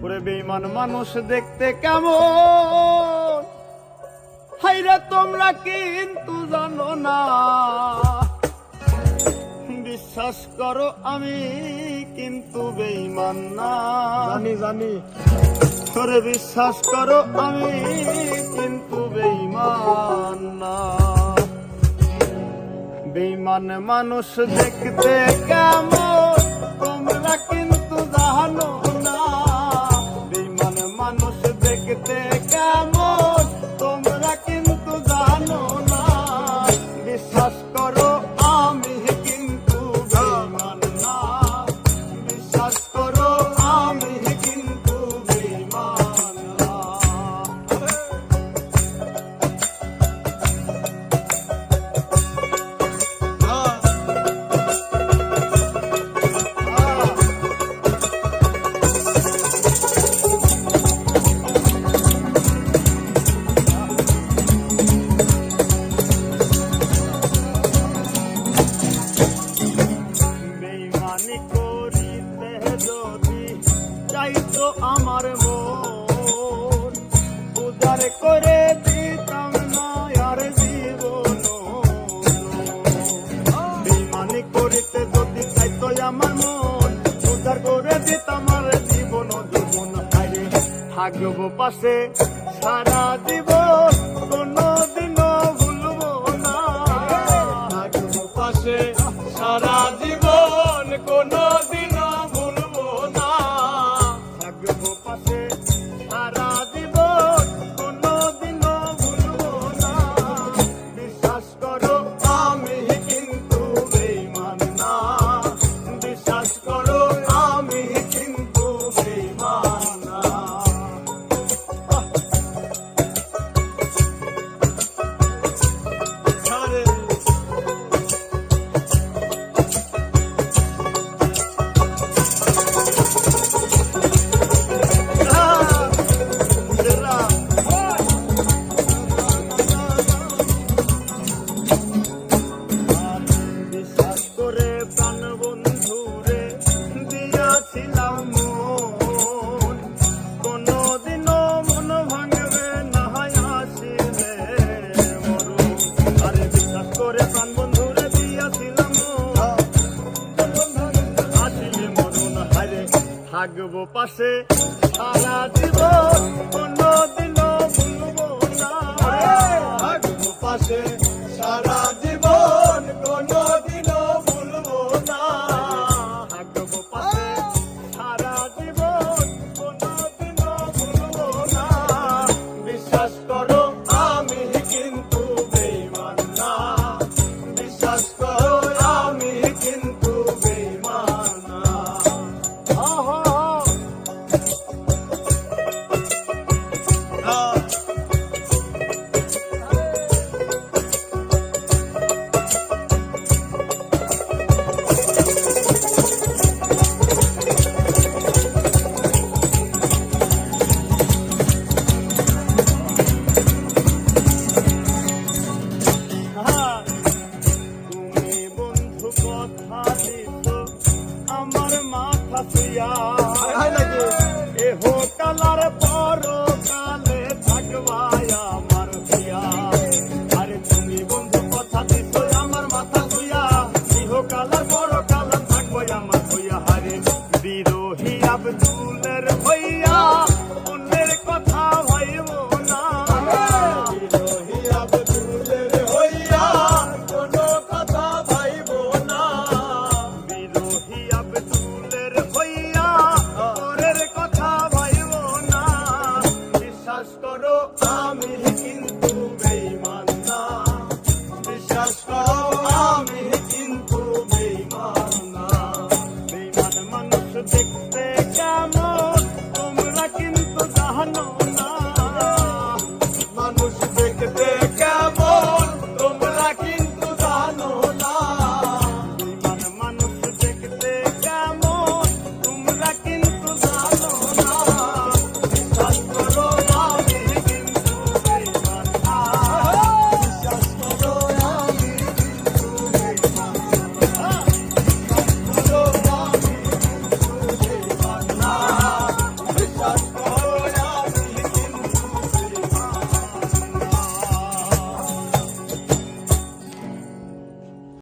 ওরে বেঈমান মানুষ দেখতে কেমন, হাইরে তোমরা কিন্তু জানো না। বিশ্বাস করো আমি কিন্তু বেঈমান না। জানি ওরে বিশ্বাস করো আমি কিন্তু বেঈমান না। বেঈমান মানুষ দেখতে কেমন তোমরা কিন্তু জানো না। বেঈমান মানুষ দেখতে কেমন তোমরা কিন্তু জানো না। বিশ্বাস করো আমি কিন্তু বেঈমান না। বিশ্বাস করো আমি কিন্তু বেঈমান না। বেঈমানি করিতে যদি চাইতো আমার মন, উদ্ধার করে দিতাম না আর জীবন। বেঈমানি করিতে যদি চাইতো আমার মন, উদ্ধার করে দিতাম আর জীবন। জীবন হারে থাকবো পাশে সারা জীবন, কোনদিনও ভুলবো না। থাকবো পাশে সারা জীবন, কোনদিনও ভুলবো না। থাকবো পাশে সারা জীবন, কোনদিনও ভুলবো না। বিশ্বাস করো আমি কিন্তু বেঈমান না। বিশ্বাস করো আমি কিন্তু বেঈমান না। ছাড়ে বিশ্বাস করে প্রাণ বন্ধুরে দিয়াছিলাম মন, কোনদিনও মন ভাঙবে না আসিলে মরণ। আরে বিশ্বাস করে প্রাণ বন্ধুরে দিয়াছিলাম মন, আসিলে মরণ। হারে থাকবো পাশে সারা জীবন, কোনদিনও ভুলবো না। থাকবো পাশে